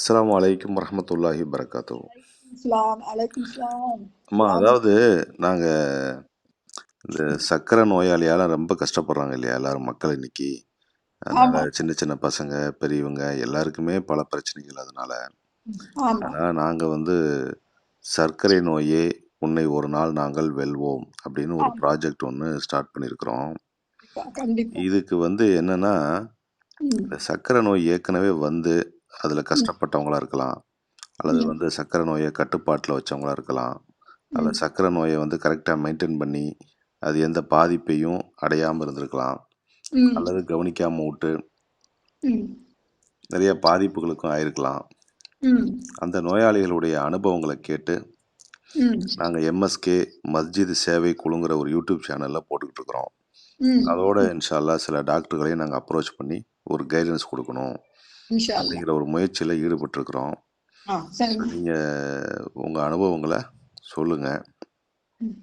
அஸ்ஸலாமு அலைக்கும் வரஹ்மத்துல்லாஹி வபரகாத்துஹு. அலைக்கும் அலைக்கும் சலாம். அம்மா, சலாம். அதாவது நாங்க இந்த சர்க்கரை நோயாளியால ரொம்ப கஷ்டப்படுறாங்க இல்லையா? எல்லாரும் மக்கள் இன்னைக்கு. ஆமா. அதனால சின்ன சின்ன பசங்க, பெரியவங்க எல்லாருக்குமே பல பிரச்சனைகள் அதனால. ஆமா. ஆனா நாங்க வந்து சர்க்கரை நோயே உன்னை ஒரு நாள் நாங்கள் வெல்வோம் அப்படின்னு ஒரு ஆமா. ப்ராஜெக்ட் ஒண்ணு ஸ்டார்ட் பண்ணியிருக்கிறோம். கண்டிப்பா. இதுக்கு வந்து என்னன்னா, இந்த ம். சர்க்கரை நோய் ஏற்கனவே வந்து அதுல ம். கஷ்டப்பட்டவங்களா இருக்கலாம். அல்லது ம். வந்து சர்க்கரை நோய கட்டுப்பாட்டுல வச்சவங்களா இருக்கலாம். அல்ல ம். சர்க்கரை நோய வந்து கரெக்ட்டா மெயின்டெயின் பண்ணி, அது எந்த பாதிப்பையும் அடையாம இருந்திருக்கலாம். ம். அல்லது கவனிக்காம வுட்டு, ம். நிறைய பாதிப்புகளுக்கும் ஆயிருக்கலாம். ம். அந்த நோயாளிகளுடைய அனுபவங்கள கேட்டு, ம். நாங்க எம்எஸ்கே மஸ்ஜித் சேவை குழுங்கிற ஒரு யூடியூப் சேனல்ல போட்டுக்கிட்டு இருக்கிறோம். ம். அதோட இன்ஷா அல்லாஹ் சில டாக்டர்களையும் நாங்க அப்ரோச் பண்ணி, ஒரு கைடன்ஸ் குடுக்கணும். இன்ஷா அல்லாஹ். அப்படிங்கிற ஒரு முயற்சியில ஈடுபட்டுருக்கிறோம். சரிங்க. நீங்க உங்க அனுபவங்கள சொல்லுங்க. ம்.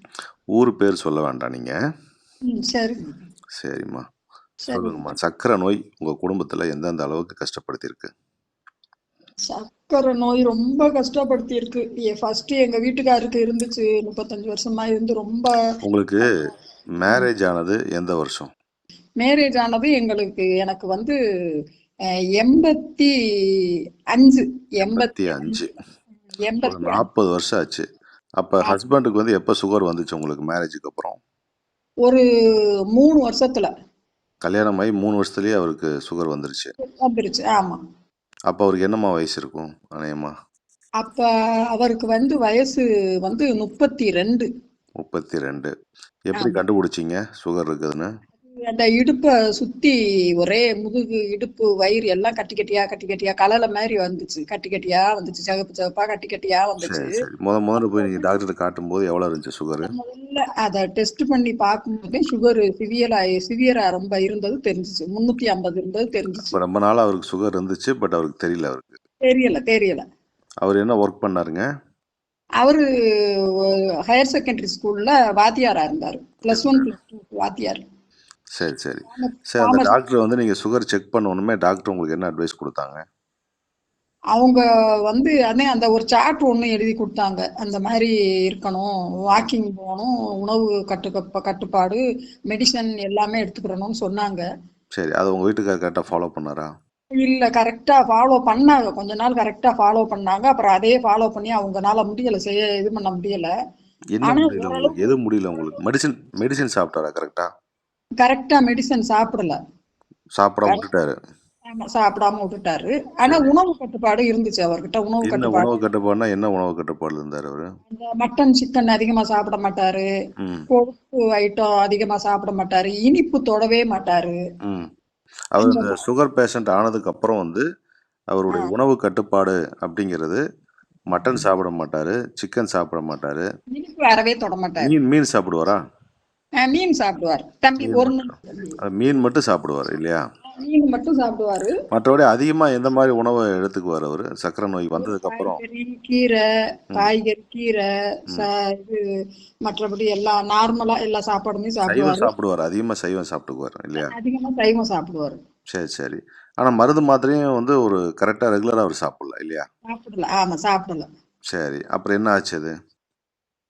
ஊர் பேர் சொல்ல வேண்டாம் நீங்க. சரிங்க. சரிம்மா. சரிங்க. சொல்லுங்கம்மா. சர்க்கரை நோய் உங்க குடும்பத்துல எந்தெந்த அளவுக்கு கஷ்டப்படுத்தியிருக்கு? சர்க்கரை நோய் ரொம்ப கஷ்டப்படுத்தி இருக்கு. ஃபர்ஸ்ட் எங்க வீட்டுக்காருக்கு இருந்துச்சு. 35 வருஷமா இருந்து ரொம்ப உங்களுக்கு ம். மேரேஜ் ஆனது எந்த வருஷம்? மேரேஜ் ஆனது எனக்கு வந்து 85 85. 85 ஒரு 40 வருஷம் ஆச்சு. அப்ப ஹஸ்பண்டுக்கு வந்து எப்ப சுகர் வந்துச்சு உங்களுக்கு மேரேஜுக்கு அப்புறம்? ஒரு 3 வருஷத்துல கல்யாணம் ஆகி 3 வருஷத்துலயே அவருக்கு சுகர் வந்துருச்சு. வந்துருச்சு. ஆமா. அப்ப அவருக்கு என்னம்மா வயசு இருக்கும் அநேகமா? அப்ப அவருக்கு வந்து வயசு வந்து 32. 32. எப்படி ஆமா. கண்டுபிடிச்சீங்க சுகர் இருக்குதுன்னு? அந்த இடுப்ப சுத்தி ஒரே முதுகு, இடுப்பு, வயிறு எல்லாம் கட்டி கட்டியா கலல மாதிரி வந்துச்சு. கட்டி கட்டியா வந்துச்சு. சிவப்பு சிவப்பா கட்டி கட்டியா வந்துச்சு. சரி, சரி. முதல்ல போய் நீங்க டாக்டர்ட்ட காட்டும்போது எவ்வளவு இருந்துச்சு சுகரு? முதல்ல அத டெஸ்ட் பண்ணி பார்க்கும்போதே சுகர் சிவியரா ரொம்ப இருந்தது தெரிஞ்சுச்சு. 350 இருந்தது தெரிஞ்சுச்சு. அப்ப ரொம்ப நாளா அவருக்கு சுகர் இருந்துச்சு. பட் அவருக்கு தெரியல அவருக்கு. தெரியல. அவர் என்ன ஒர்க் பண்ணாருங்க? அவரு ஹையர் செகண்டரி ஸ்கூல்ல வாத்தியாரா இருந்தாரு. +1 +2 வாத்தியார். சரி, சரி. சரி, அந்த காமர்ஸ். டாக்டர் வந்து நீங்க சுகர் செக் பண்ண உடனே டாக்டர் உங்களுக்கு என்ன அட்வைஸ் குடுத்தாங்க? அவங்க வந்து அந்த ஒரு சார்ட் ஒண்ணு எழுதி குடுத்தாங்க. அந்த மாரி இருக்கணும். வாக்கிங் போணும். உணவு கட்டுப்பாடு, மெடிசன் எல்லாமே எடுத்துக்கிறணும்னு சொன்னாங்க. சரி. அத உங்க வீட்டுக்காரர் கரெக்ட்டா ஃபாலோ பண்ணாரா? இல்ல, கரெக்ட்டா ஃபாலோ பண்ணாங்க. கொஞ்ச நாள் கரெக்ட்டா ஃபாலோ பண்ணாங்க. அப்புறம் அதே ஃபாலோ பண்ணி அவங்கனால முடியல. இது பண்ண முடியல. என்ன ஆனா முடியல உங்களுக்கு? ஓரளவுக்கு எது முடியல உங்களுக்கு? மெடிசின் மெடிசின் சாப்பிட்டாரா கரெக்ட்டா? கரெக்ட்டா மெடிசன் சாப்பிடல. சாப்பிடாம விட்டுட்டாரு. ஆமா, சாப்பிடாம விட்டுட்டாரு. ஆனா சரி. உணவு கட்டுப்பாடு இருந்துச்சு அவர்கிட்ட. உணவு என்ன கட்டுப்பாடு. உணவு கட்டுப்பாடுனா, என்ன உணவு கட்டுப்பாடுல இருந்தாரு அவரு? இந்த மட்டன், சிக்கன் அதிகமா சாப்பிட மாட்டாரு. ம், கொழுப்பு ஐட்டம் அதிகமா சாப்பிட மாட்டாரு. இனிப்பு தொடவே மாட்டாரு. ம். அவர் அந்த இந்த மா- சுகர் பேஷண்ட் ஆனதுக்கு அப்புறம் வந்து, ஆ, அவருடைய உணவு கட்டுப்பாடு அப்படிங்கிறது, மட்டன் சாப்பிட மாட்டாரு, சிக்கன் சாப்பிட மாட்டாரு. இனிப்பு அறவே தொட மாட்டாரு. மீன் மீன் சாப்பிடுவாரா? மீன் சாப்பிடுவாரு. தம்பி மீன் ஒரு மட்டும். நிமிஷம் தம்பி. மீன் மட்டும் சாப்பிடுவாரு இல்லையா? மீன் மட்டும் சாப்பிடுவாரு. மற்றபடி அதிகமா எந்த மாரி உணவ எடுத்துக்குவாரு அவரு? சர்க்கரை நோய் வந்ததுக்கு அப்புறம்? கீரை, ம், கீரை, ம். இது மற்றபடி எல்லாம் நார்மலா எல்லா சாப்பாடுமே சைவம் சாப்பிடுவாரு. சாப்பிடுவாரு. அதிகமா சைவம் சாப்பிட்டுக்குவாரு இல்லையா? அதிகமா சைவம் சாப்பிடுவாரு. சரி, சரி. ஆனா மருந்து மாத்திரையும் வந்து ஒரு கரெக்ட்டா ரெகுலரா அவரு சாப்பிடல இல்லையா? சாப்பிடல. ஆமா, சாப்பிடல. சரி. அப்புறம் என்ன ஆச்சு அது?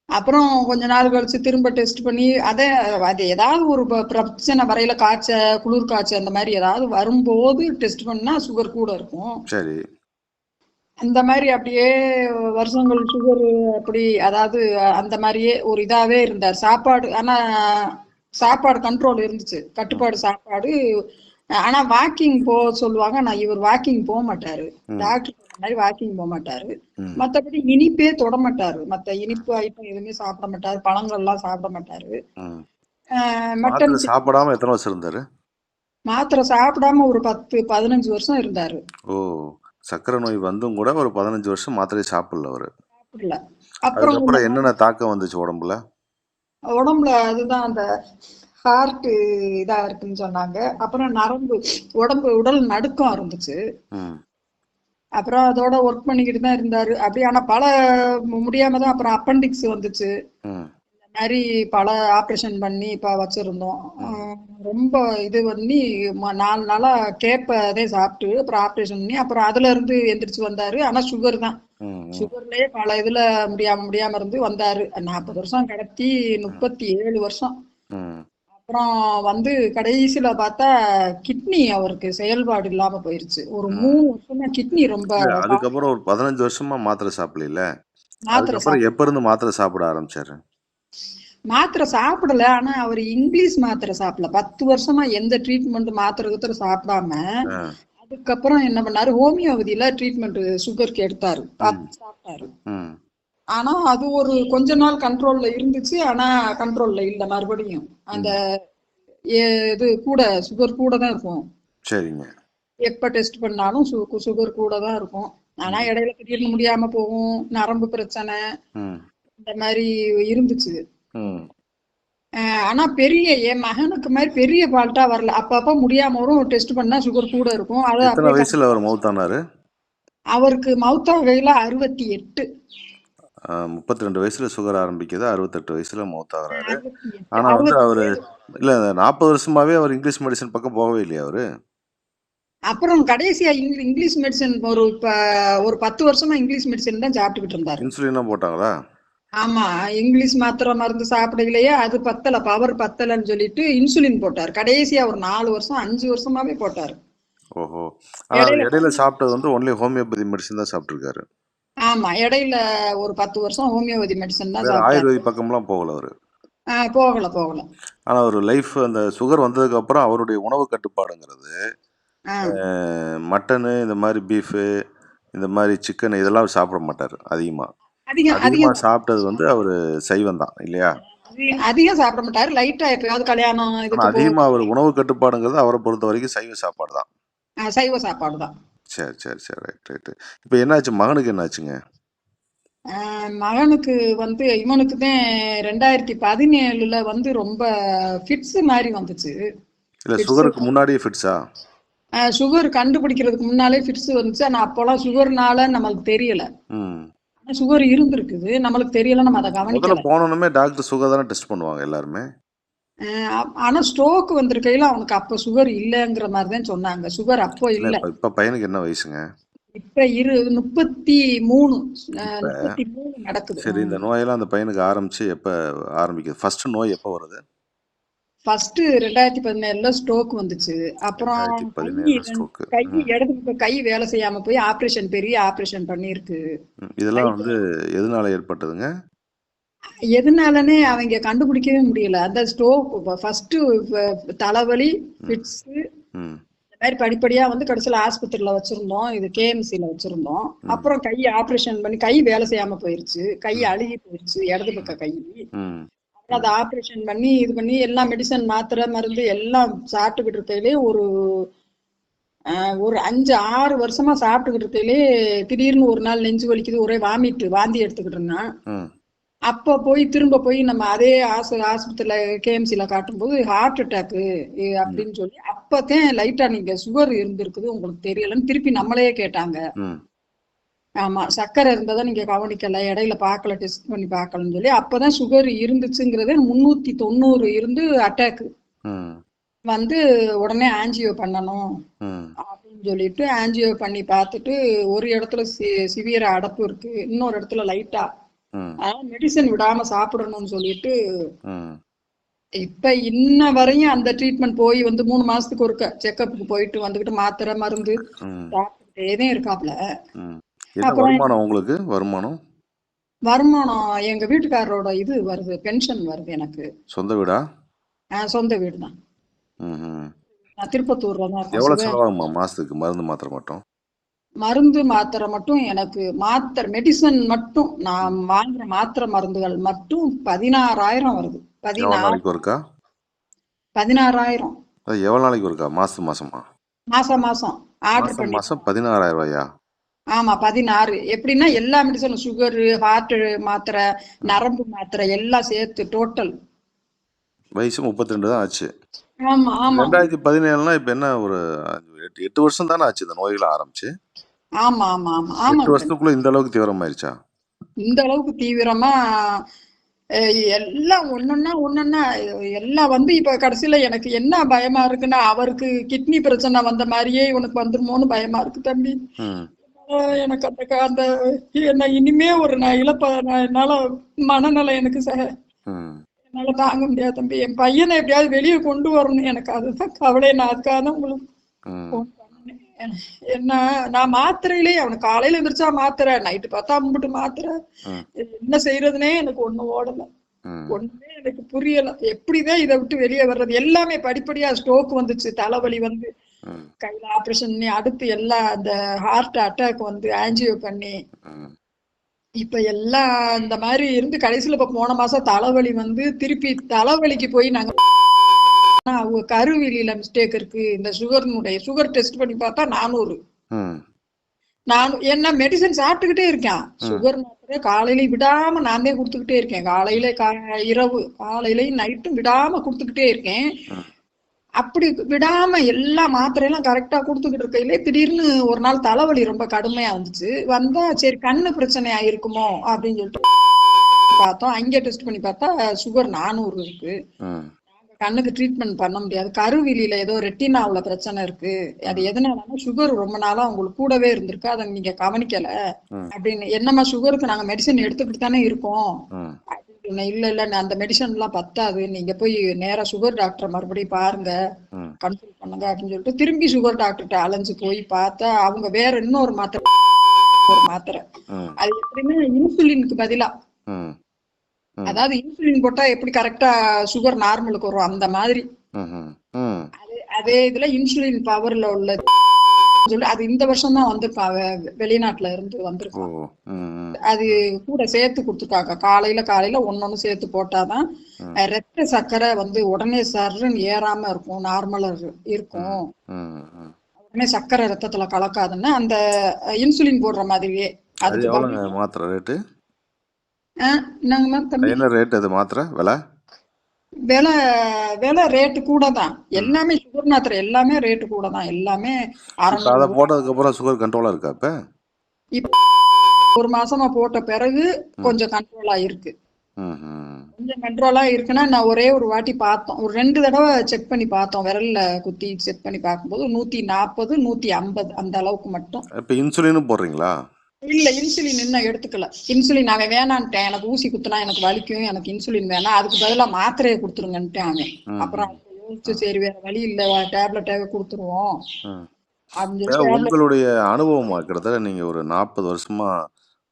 அப்புறம் கொஞ்ச நாள் கழிச்சு திரும்ப டெஸ்ட் பண்ணி அது ஏதாவது ஒரு பிரச்சனை வரையில குளிர் காய்ச்சல் அந்த மாதிரி ஏதாவது வரும்போது டெஸ்ட் பண்ணா சுகர் கூட இருக்கும். சரி. அந்த மாதிரி அப்படியே வருஷங்கள் சுகர் அப்படி அதாவது அந்த மாதிரியே ஒரு இதாவே இருந்தார். ஆனா சாப்பாடு கண்ட்ரோல் இருந்துச்சு. ம், கட்டுப்பாடு சாப்பாடு. ஆனா வாக்கிங் சொல்லுவாங்க. இவர் வாக்கிங் போக மாட்டாரு. ம், டாக்டர் சொன்ன மாதிரி வாக்கிங் போக மாட்டாரு. ம், மத்தபடி இனிப்பே தொட மாட்டாரு. மத்த இனிப்பு ஐட்டம் எதுவுமே சாப்பிட மாட்டாரு. பழங்கள் எல்லாம் சாப்பிட மாட்டாரு. ம். மட்டன், மாத்திரை சாப்பிடாம எத்தன வருஷம் இருந்தாரு? மாத்திரை சாப்பிடாம ஒரு 10-15 வருஷம் இருந்தாரு. ஓ! சர்க்கரை நோய் வந்தும் கூட ஒரு 15 வருஷம் மாத்திரையே சாப்பிடல அவரு. சாப்பிடல. அப்புறம் கொஞ்ச அதுக்கப்புறம் நாள் என்னென்ன தாக்கம் வந்துச்சு உடம்புல? உடம்புல அதுதான் அந்த ஹார்ட் இதா இருக்குன்னு சொன்னாங்க. அப்புறம் உடல் நடுக்கம் இருந்துச்சு. ம், அப்புறம் அதோட ஒர்க் பண்ணிக்கிட்டு தான் இருந்தாரு. அப்படி ஆனா முடியாம தான் அப்புறம் அப்பெண்டிக்ஸ் வந்துச்சு. ம். மாதிரி பல ஆப்ரேஷன் பண்ணி இப்போ வச்சிருந்தோம். ம். ரொம்ப இது பண்ணி 4 நாளா கேப்பதே சாப்பிட்டு அப்புறம் ஆப்ரேஷன் பண்ணி அப்புறம் அதுல இருந்து எந்திரிச்சு வந்தாரு. ஆனா சுகர் தான். ம். ம். சுகர்லயே பல இதுல முடியாம இருந்து வந்தாரு. 40 வருஷம் கடத்தி ம். 37 வருஷம். ம். அப்புறம் வந்து கடைசியில பார்த்தா கிட்னி அவருக்கு செயல்பாடு இல்லாம போயிருச்சு. ஒரு ம். 3 வருஷமா கிட்னி ரொம்ப இல்ல அதுக்கப்புறம் ஒரு 15 வருஷமா மாத்திரை சாப்பிடல. மாத்திரை அதுக்கப்புறம் சாப்பிட எப்ப இருந்து மாத்திரை சாப்பிட ஆரம்பிச்சாரு? மாத்திரை சாப்பிடல. ஆனா அவர் இங்கிலீஷ் மாத்திரை சாப்பிடல. 10 வருஷமா எந்த ட்ரீட்மெண்ட் மாத்திரை கீத்திரை சாப்பிடாம ஆ. அதுக்கப்புறம் என்ன பண்ணாரு, ஹோமியோபதியில ட்ரீட்மெண்ட் சுகருக்கு எடுத்தாரு. ம். சாப்பிட்டாரு. ம். ஆனா அது ஒரு கொஞ்ச நாள் கண்ட்ரோல்ல இருந்துச்சு. ஆனா கண்ட்ரோல்ல இல்ல மறுபடியும். அந்த ம். இது கூட சுகர் கூட தான் இருக்கும். சரிங்க. எப்ப டெஸ்ட் பண்ணாலும் சுகர் கூட தான் இருக்கும். ஆனா ம். இடையில திடீர்னு முடியாம போகும். நரம்பு பிரச்சனை ம். இந்த மாதிரி இருந்துச்சு. ம். ஆனா என் மகனுக்கு மாதிரி பெரிய ஃபால்ட்டா வரல. அப்பப்ப முடியாம வரும். டெஸ்ட் பண்ணா சுகர் கூட இருக்கும். அது எத்தன அப்படியே வயசுல அவர் மவுத்தானாரு? அவருக்கு மவுத்தாகையில 68. 32 வயசுல சுகர் ஆரம்பிக்குது. 68 வயசுல மவுத்தாகுறாரு. 68 ஆனா வந்து அவரு 67. இல்ல 40 வருஷமாவே அவர் இங்கிலீஷ் மெடிசின் பக்கம் போகவே இல்லையா அவரு? அப்புறம் கடைசியா இங்கிலீஷ் மெடிசன் ஒரு 10 வருஷமா இங்கிலீஷ் மெடிசன் தான் சாப்பிட்டுக்கிட்டு இருந்தாரு. இன்சுலின்லாம் போட்டாங்களா? ஆமா. இங்கிலீஷ் மாத்திரை மருந்து சாப்பிடலையே அது பத்தல. பவர் பத்தலன்னு சொல்லிட்டு இன்சுலின் போட்டார். கடைசியா ஒரு 4 வருஷம் 5 வருஷமாவே போட்டாரு. ஓஹோ! ஆனா அவர் இடையில இடையில சாப்பிட்டது வந்து ஒன்லி ஹோமியோபதி மெடிசின் தான் சாப்பிட்டுருக்காரு. ஆமா. இடையில ஒரு 10 வருஷம் ஹோமியோபதி மெடிசன் தான் வேற சாப்பிட்டாரு. ஆயுர்வேதிக் பக்கம்லாம் போகல அவரு. போகல. ஆனா அவரு லைஃப் அந்த சுகர் வந்ததுக்கு அப்புறம் அவருடைய உணவு கட்டுப்பாடுங்கிறது, ஆ. மட்டனு, இந்த மாரி பீஃபு, இந்த மாரி சிக்கன் இதெல்லாம் சாப்பிட மாட்டாரு அதிகமா. அதிகம் அதிகமா அதிகம் சாப்பிட்டது வந்து அவரு சைவம் தான் இல்லையா? அதிகம் சாப்பிட மாட்டாரு. லைட்டா எப்பயாவது கல்யாணம் ஆனா இதுக்கு அதிகமா அவரு உணவு கட்டுப்பாடுங்கிறது அவர பொறுத்தவரைக்கும் சைவ சாப்பாடு தான். சைவ சாப்பாடு தான். சரி. ரைட். இப்ப என்னாச்சு? மகனுக்கு என்னாச்சுங்க? மகனுக்கு வந்து இவனுக்கு தான் 2017ல வந்து ரொம்ப ஃபிட்ஸ் மாதிரி வந்துச்சு. இல்ல ஃபிட்ஸ் சுகருக்கு முன்னாடியே ஃபிட்ஸா? சுகர் கண்டுபிடிக்கிறதுக்கு முன்னாலே ஃபிட்ஸ் வந்துச்சு. ஆனா அப்போலாம் சுகர்னால நம்மளுக்கு தெரியல. ம். ஆனா சுகர் இருந்திருக்குது. நம்மளுக்கு தெரியல. நம்ம அதை முதல்ல கவனிக்கல. போனோனமே டாக்டர் சுகர் தானே டெஸ்ட் பண்ணுவாங்க எல்லாருமே. ஆனா ஸ்ட்ரோக் வந்திருக்கையில அவனுக்கு அப்ப சுகர் இல்லைங்கிற மாதிரி தான் சொன்னாங்க. சுகர் அப்போ இல்ல இல்ல. இப்ப பையனுக்கு என்ன வயசுங்க? இப்ப 33 இப்ப 33 நடக்குது. சரி இந்த நோயெல்லாம் அந்த பையனுக்கு ஆரம்பிச்சு எப்ப ஆரம்பிக்குது? ஃபர்ஸ்ட் நோய் எப்ப வருது? ஃபர்ஸ்ட் 2017ல ஸ்ட்ரோக் வந்துச்சு. அப்புறம் 2017 ஸ்ட்ரோக்கு. கை ம். இடது பக்கம் கை வேலை செய்யாம போய் பெரிய ஆபரேஷன் பண்ணிருக்கு. இதெல்லாம் வந்து எதனால ஏற்பட்டதுங்க? எதனாலனே அவங்க கண்டுபிடிக்கவே முடியல. அந்த ஸ்ட்ரோக் ஃபர்ஸ்ட் தலைவலி, ம். ஃபிட்ஸ் ம். இந்த மாதிரி படிப்படியா வந்து கடைசியில ஆஸ்பத்திரியில வச்சிருந்தோம். இது கேஎம்சில வச்சிருந்தோம். ம். அப்புறம் கை ஆபரேஷன் பண்ணி கை வேலை செய்யாம போயிருச்சு. கை ம். அழுகி போயிருச்சு இடது பக்க கை. ம். அதை ஆபரேஷன் பண்ணி இது பண்ணி எல்லாம் மெடிசன் மாத்திரை மருந்து எல்லாம் சாப்பிட்டுக்கிட்டு இருக்கையிலே ஒரு 5-6 வருஷமா சாப்பிட்டுக்கிட்டு இருக்கையிலே திடீர்னு ஒரு நாள் நெஞ்சு வலிக்குது, ஒரே வாந்தி எடுத்துக்கிட்டு இருந்தான். ம். அப்ப திரும்ப போய் நம்ம அதே ஆஸ்பத்திரியில கேஎம்சில காட்டும்போது ஹார்ட் அட்டாக்கு ம். அப்படின்னு சொல்லி அப்பதான் லைட்டா நீங்க சுகர் இருந்திருக்குது உங்களுக்கு தெரியலன்னு திருப்பி நம்மளையே கேட்டாங்க. ம். ஆமா சர்க்கரை இருந்ததை நீங்க கவனிக்கல, இடையில பார்க்கல, டெஸ்ட் பண்ணி பார்க்கலன்னு சொல்லி அப்பதான் சுகர் இருந்துச்சுங்கிறத 390 இருந்து அட்டாக் ம். வந்து உடனே ஆஞ்சியோ பண்ணணும் ம். அப்படின்னு சொல்லிட்டு ஆஞ்சியோ பண்ணி பார்த்துட்டு ஒரு இடத்துல சிவியர் அடப்பு இருக்கு, இன்னொரு இடத்துல லைட்டா. ம். அதனால மெடிசன் விடாம சாப்பிடணும்னு சொல்லிட்டு ம். இப்ப இன்ன வரையும் அந்த ட்ரீட்மெண்ட் போய் வந்து 3 மாசத்துக்கு ஒருக்க செக்கப்புக்கு போயிட்டு வந்துகிட்டு மாத்திரை மருந்து ம். சாப்பிட்டுட்டே தான் இருக்காப்ல. ம். என்ன அப்புறம் வருமானம் உங்களுக்கு? வருமானம்? வருமானம் எங்க வீட்டுக்காரரோட இது வருது, பென்ஷன் வருது எனக்கு. சொந்த வீடா? சொந்த வீடு தான். ம்ஹ்ம். நான் திருப்பத்தூர்ல தான் இருக்கேன். எவ்வளவு செலவாகுமா மாசத்துக்கு மருந்து மாத்திரை மட்டும்? மருந்து மாத்திரை மட்டும் எனக்கு மெடிசன் மட்டும் நான் வாங்குற மாத்திரை மருந்துகள் மட்டும் 16,000 வருது. எவ்வளவு நாளைக்கு ஒருக்கா? 16,000 அது எவ்வளவு நாளைக்கு ஒருக்கா? மாசமா? மாசம் ஆர்டர் பண்ணி. மாசம் 16,000 ஆமா 16. எப்படின்னா எல்லா மெடிசனும் சுகர், ஹார்ட் மாத்திரை, நரம்பு மாத்திரை எல்லாம் சேர்த்து டோட்டல். வயசு 32 தான் ஆச்சு. ஆமா 2017னா இப்ப என்ன ஒரு 8 வருஷம் தானே ஆச்சு இந்த நோய்கள் ஆரம்பிச்சு. ஆமா 8 வருஷத்துக்குள்ள இந்த அளவுக்கு தீவிரமாயிருச்சா? இந்த அளவுக்கு தீவிரமா எல்லாம் ஒன்னொன்னா எல்லாம் வந்து இப்ப கடைசியில எனக்கு என்ன பயமா இருக்குன்னா, அவருக்கு கிட்னி பிரச்சனை வந்த மாதிரியே இவனுக்கு வந்துருமோன்னு பயமா இருக்கு தம்பி. ம் எனக்கு அந்த என்ன இனிமே நான் என்னால மனநிலை எனக்கு ம் என்னால தாங்க முடியாது தம்பி. என் பையனை எப்படியாவது வெளியே கொண்டு வரணும். எனக்கு அதுதான் கவலை. நான் அதுக்காக தான் உங்களுக்கு ம் ஃபோன் பண்ணேன். என்ன நான் மாத்திரையிலே அவனுக்கு காலையில எந்திரிச்சா மாத்திரை, நைட்டு பார்த்தா அம்பிட்டு மாத்திரை. ம் என்ன செய்யறதுனே எனக்கு ஒண்ணும் ஓடல. ம் ஒண்ணுமே எனக்கு புரியல. எப்படிதான் இதை விட்டு வெளியே வர்றது? எல்லாமே படிப்படியா ஸ்ட்ரோக் வந்துச்சு, தலைவலி வந்து ம் கையில ஆபரேஷன் பண்ணி, அடுத்து எல்லாம் அந்த ஹார்ட் அட்டாக் வந்து ஆன்ஜியோ பண்ணி, ம் இப்ப எல்லாம் இந்த மாதிரி இருந்து கடைசியில இப்ப போன மாசம் தலைவலி வந்து திருப்பி தலைவலிக்கு போய் நாங்க அவங்க கருவிலியில மிஸ்டேக் இருக்கு, இந்த சுகர் டெஸ்ட் பண்ணி பார்த்தா 400. ம் நான் என்ன மெடிசன் சாப்பிட்டுக்கிட்டே இருக்கேன். ம் சுகர் மாத்திரை காலையில விடாம நானே கொடுத்துக்கிட்டே இருக்கேன். காலையில இரவு காலையிலயும் நைட்டும் விடாம கொடுத்துக்கிட்டே இருக்கேன். ம் அப்படி விடாம எல்லா மாத்திரையெல்லாம் கரெக்டா கொடுத்துக்கிட்டு இருக்கையிலே திடீர்னு ஒரு நாள் தலைவலி ரொம்ப கடுமையா வந்துச்சு. வந்தா சரி கண்ணு பிரச்சனையா இருக்குமோ அப்படின்னு சொல்லிட்டு பார்த்தோம். அங்கே டெஸ்ட் பண்ணி பார்த்தா சுகர் 400 இருக்கு. ம் கண்ணுக்கு ட்ரீட்மெண்ட் பண்ண முடியாது. கருவிலியில ஏதோ ரெட்டினாவுல பிரச்சனை இருக்கு. அது எதனாலன்னா சுகர் ரொம்ப நாளா உங்களுக்கு கூடவே இருந்திருக்கு, அதை நீங்க கவனிக்கல ம் அப்படின்னு. என்னம்மா சுகருக்கு நாங்க மெடிசன் எடுத்துக்கிட்டு தானே இருக்கோம் ம் அப்படின்னு சொன்னேன். இல்ல அந்த மெடிசன் எல்லாம் பத்தாது, நீங்க போய் நேரா சுகர் டாக்டர் மறுபடியும் பாருங்க, ம் கன்சல்ட் பண்ணுங்க அப்படின்னு சொல்லிட்டு திரும்பி சுகர் டாக்டர்கிட்ட அலைஞ்சு போய் பார்த்தா அவங்க வேற இன்னொரு மாத்திரை ம் அது எப்படின்னா இன்சுலினுக்கு பதிலா, ம் ம் அதாவது இன்சுலின் போட்டா எப்படி கரெக்டா சுகர் நார்மலுக்கு வரும் அந்த மாதிரி ம் ம் அதே இதுல இன்சுலின் பவர்ல உள்ள சொல்லி அது இந்த வருஷம் தான் வந்திருக்கான், வெளிநாட்டுல இருந்து ஓ வந்திருக்கான். ம் அது கூட சேர்த்து கொடுத்துருக்காங்க. காலையில ஒன்னொன்னு சேர்த்து போட்டாதான் ம் ரத்த சர்க்கரை வந்து உடனே சர்ன்னு ஏறாம இருக்கும், நார்மலா இருக்கும். ம் ம் உடனே சர்க்கரை ரத்தத்துல கலக்காதுன்னு அந்த இன்சுலின் போடுற மாதிரியே அது அதுக்கு எவ்வளோங்க பதிலா மாத்திரை ரேட்டு? என்னங்கம்மா தம்பி, என்ன ரேட் அது மாத்திரை விலை? விலை விலை ரேட்டு கூட தான். எல்லாமே சுகர் மாத்திரை எல்லாமே ரேட்டு கூட தான். எல்லாமே இப்போ அதை 600 ரூபா. போட்டதுக்கப்புறம் சுகர் கண்ட்ரோலாக இருக்கா இப்போ? இப்ப ஒரு மாசமா போட்ட பிறகு ம் கொஞ்சம் கண்ட்ரோலா இருக்கு. ம் ம் கொஞ்சம் கண்ட்ரோலா இருக்குன்னா, நான் ஒரே ஒரு வாட்டி பார்த்தோம். ஒரு 2 தடவை செக் பண்ணி பார்த்தோம். விரல்ல குத்தி செக் பண்ணி பார்க்கும்போது 140, 150 அந்த அளவுக்கு மட்டும். இப்போ இன்சுலினும் போடுறீங்களா? இல்ல இன்சுலின் இன்னும் எடுத்துக்கல. இன்சுலின் அவன் வேணான்ட்டேன். எனக்கு ஊசி குத்துனா எனக்கு வலிக்கும், எனக்கு இன்சுலின் வேணாம், அதுக்கு பதிலா மாத்திரையை கொடுத்துருங்கன்ட்டான் அவன். ம் அப்புறம் யோசிச்சு சரி வேற வழி இல்ல, டேப்லெட்டாவே கொடுத்துருவோம் ம் அப்படின்னு இப்போ சொல்லி டேப்லெட். உங்களுடைய அனுபவமாக கிட்டத்தட்ட நீங்கள் ஒரு 40 வருஷமா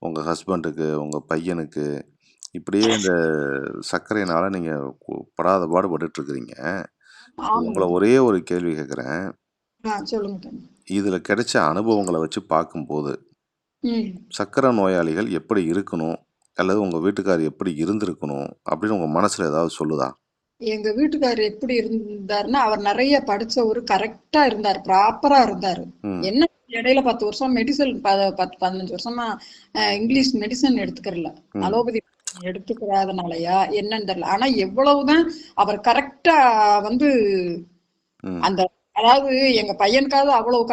உங்கள் ஹஸ்பண்டுக்கு உங்கள் பையனுக்கு இப்படியே இந்த சர்க்கரையினால நீங்கள் படாத பாடுபட்டுட்டு இருக்கிறீங்க. உங்களை ஆமாங்க. ஒரே ஒரு கேள்வி கேட்குறேன். சொல்லுங்க தம்பி. இதில் கிடைச்ச அனுபவங்களை வச்சு பார்க்கும்போது ம். சர்க்கரை நோயாளிகள் எப்படி இருக்கணும், அல்லது உங்கள் வீட்டுக்கார் எப்படி இருந்திருக்கணும் அப்படின்னு உங்கள் மனசில் ஏதாவது சொல்லுதா? எங்க வீட்டுக்காரர் எப்படி இருந்தாருன்னா, அவர் நிறைய படிச்சவரு, கரெக்டா இருந்தார், ப்ராப்பரா இருந்தாரு. ம் என்ன இடையில 10 வருஷம் மெடிசன் 10, 15 வருஷமா இங்கிலீஷ் மெடிசன் எடுத்துக்கிறல. ம் அலோபதி எடுத்துக்கிறாதனாலயா என்னன்னு தெரியல. ஆனா எவ்வளவுதான் அவர் கரெக்டா வந்து ம் அந்த, அதாவது எங்க பையனுக்காவது அவ்வளவு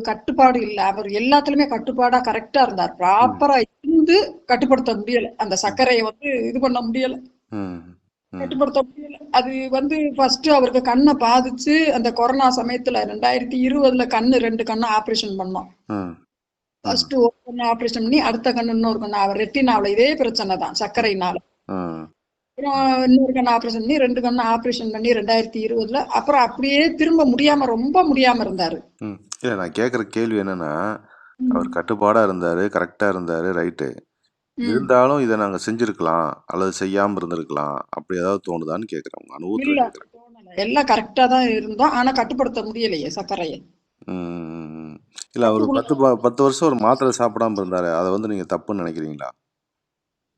கட்டுப்பாடு இல்ல. அவர் எல்லாத்துலயுமே கட்டுப்பாடா கரெக்டா இருந்தார். ம் ப்ராப்பரா இருந்து கட்டுப்படுத்த முடியல. அந்த ம் சர்க்கரையை வந்து இது பண்ண முடியல, ம் ம் கட்டுப்படுத்த முடியல. அது வந்து ஃபர்ஸ்ட் அவருக்கு கண்ணை பாதிச்சு அந்த கொரோனா சமயத்துல 2020 கண்ணு 2 கண்ணு ஆபரேஷன் பண்ணோம். ம் ம் ஃபர்ஸ்ட் ஒரு கண்ணு ஆபரேஷன் பண்ணி அடுத்த கண்ணு இன்னொரு கண்ணு, அவர் ரெட்டினாவுல இதே பிரச்சனை தான் சர்க்கரையினால. ம் அப்புறம் இன்னொரு கண்ணு ஆபரேஷன் பண்ணி 2 கண்ணு ஆபரேஷன் பண்ணி 2020 அப்புறம் அப்படியே திரும்ப முடியாம ரொம்ப முடியாம இருந்தாரு. ம் இல்லை, நான் கேட்குற கேள்வி என்னன்னா, அவர் ம். கட்டுப்பாடாக இருந்தார், கரெக்டாக இருந்தார், ரைட்டு. ம். இருந்தாலும் இதை நாங்கள் செஞ்சுருக்கலாம் அல்லது செய்யாமல் இருந்திருக்கலாம் அப்படி ஏதாவது தோணுதான்னு கேட்குறேன், உங்கள் இல்ல அனுபவத்தில் கேட்குறேன். தோணல. எல்லாம் கரெக்டா தான் இருந்தோம். ஆனா கட்டுப்படுத்த முடியலையே சர்க்கரையை. ம் இல்லை, அவர் கட்டுக்குள்ள 10 வருஷம் ஒரு மாத்திரை சாப்பிடாம இருந்தார், அதை வந்து நீங்கள் தப்புன்னு நினைக்கிறீங்களா?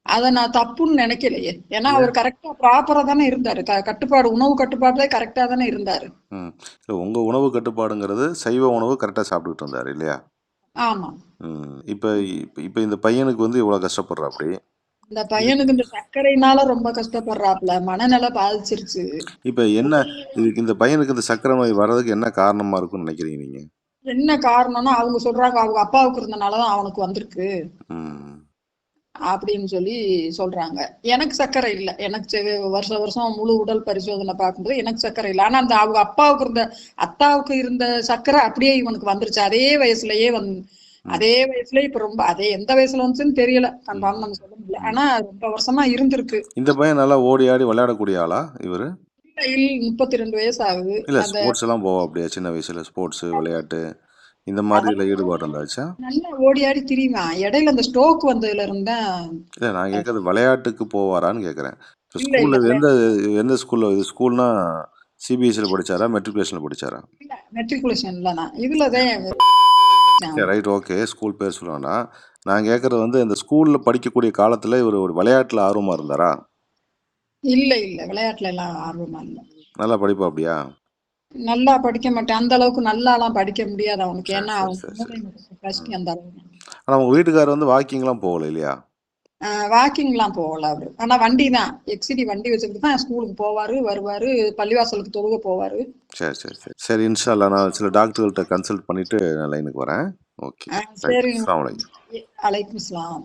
அத நான் தப்புன்னு நினைக்கலையே. ஏன்னா ஏன்? அவர் கரெக்டா ப்ராப்பரா தானே இருந்தாரு. கட்டுப்பாடு, உணவு கட்டுப்பாடுல கரெக்டா தானே இருந்தாரு. ம் இல்லை, உங்கள் உணவு கட்டுப்பாடுங்கிறது சைவ உணவு கரெக்டாக சாப்பிட்டுக்கிட்டு இருந்தார் இல்லையா? ஆமா. இப்போ இப்போ இந்த பையனுக்கு வந்து இவ்வளோ கஷ்டப்படுறா அப்படி. இந்த பையனுக்கு இந்த சர்க்கரையினால ரொம்ப கஷ்டப்படுறாப்ல. மனநிலை பாதிச்சிருச்சு. இப்போ என்ன, இதுக்கு இந்த பையனுக்கு இந்த சர்க்கரை நோய் வர்றதுக்கு என்ன காரணமாக இருக்கும்னு நினைக்கிறீங்க நீங்கள்? என்ன காரணம்னா அவங்க சொல்றாங்க அவங்க அப்பாவுக்கு இருந்தனாலதான் அவனுக்கு வந்திருக்கு. ம் அப்படின்னு சொல்லி சொல்றாங்க. எனக்கு சர்க்கரை இல்ல. எனக்கு வருஷம் வருஷம் முழு உடல் பரிசோதனை பார்க்கும்போது எனக்கு சர்க்கரை இல்ல. ஆனா அந்த அவங்க அத்தாவுக்கு இருந்த சர்க்கரை அப்படியே இவனுக்கு வந்துருச்சு. அதே வயசுலயே அதே வயசுல இப்ப ரொம்ப அதே எந்த வயசுல வந்துச்சுன்னு தெரியல. கன்ஃபார்ம் நம்ம சொல்ல முடியல. ஆனா ரொம்ப வருஷமா இருந்திருக்கு. இந்த பையன் நல்லா ஓடி ஆடி விளையாடக்கூடிய ஆளா இவரு? இல்ல 32 வயசு ஆகுது. இல்ல அந்த ஸ்போர்ட்ஸ் எல்லாம் போவா அப்படியா? சின்ன வயசுல ஸ்போர்ட்ஸ், விளையாட்டு இந்த மாதிரி இதுல ஈடுபாடு இருந்தாச்சா? நல்லா ஓடி ஆடி திரிவான். இடையில அந்த ஸ்ட்ரோக் வந்ததுல இருந்தா இல்ல நான் கேட்கறது விளையாட்டுக்கு போவாரான்னு கேட்கறேன். இப்ப இல்ல இல்ல ஸ்கூல்ல எந்த விளையாட்டு எந்த ஸ்கூல்ல இது ஸ்கூல்னா சிபிஎஸ்சில படிச்சாரா? மெட்ரிகுலேஷன்ல படிச்சாரா? இல்ல மெட்ரிகுலேஷன்ல தான் இதுலதான் சரி ரைட் ஓகே. ஸ்கூல் பேர் சொல்ல வேண்டாம். நான் கேட்கறது வந்து இந்த ஸ்கூல்ல படிக்கக்கூடிய காலத்துல இவரு ஒரு விளையாட்டுல ஆர்வமா இருந்தாரா? இல்ல விளையாட்டுல எல்லாம் ஆர்வமா இல்ல. நல்லா படிப்பாப்பிடியா? நல்லா படிக்க மாட்டேன். அந்த அளவுக்கு நல்லாலாம் படிக்க முடியாது அவனுக்கு. சரி ஏன்னா சரி அவனுக்கு சரி மூளை சரி. கஷ்டி அந்த அளவுக்கு. ஆனா உங்க வீட்டுக்காரர் வந்து வாக்கிங்லாம் போகல இல்லையா? வாக்கிங்லாம் போகல அவரு. ஆனா வண்டி தான் எக்ஸிடி வண்டி வச்சுக்கிட்டு தான் ஸ்கூலுக்கு போவாரு வருவாரு. பள்ளிவாசலுக்கு தொழுக போவாரு. சரி சரி சரி. சரி இன்ஷா அல்லாஹ் நான் சில டாக்டர்கள்ட்ட கன்சல்ட் பண்ணிட்டு நான் லைனுக்கு வரேன். ஓகே. ரைட். சரி. அஸ்ஸலாமு அலைக்கும். அலைக்கும் சலாம்.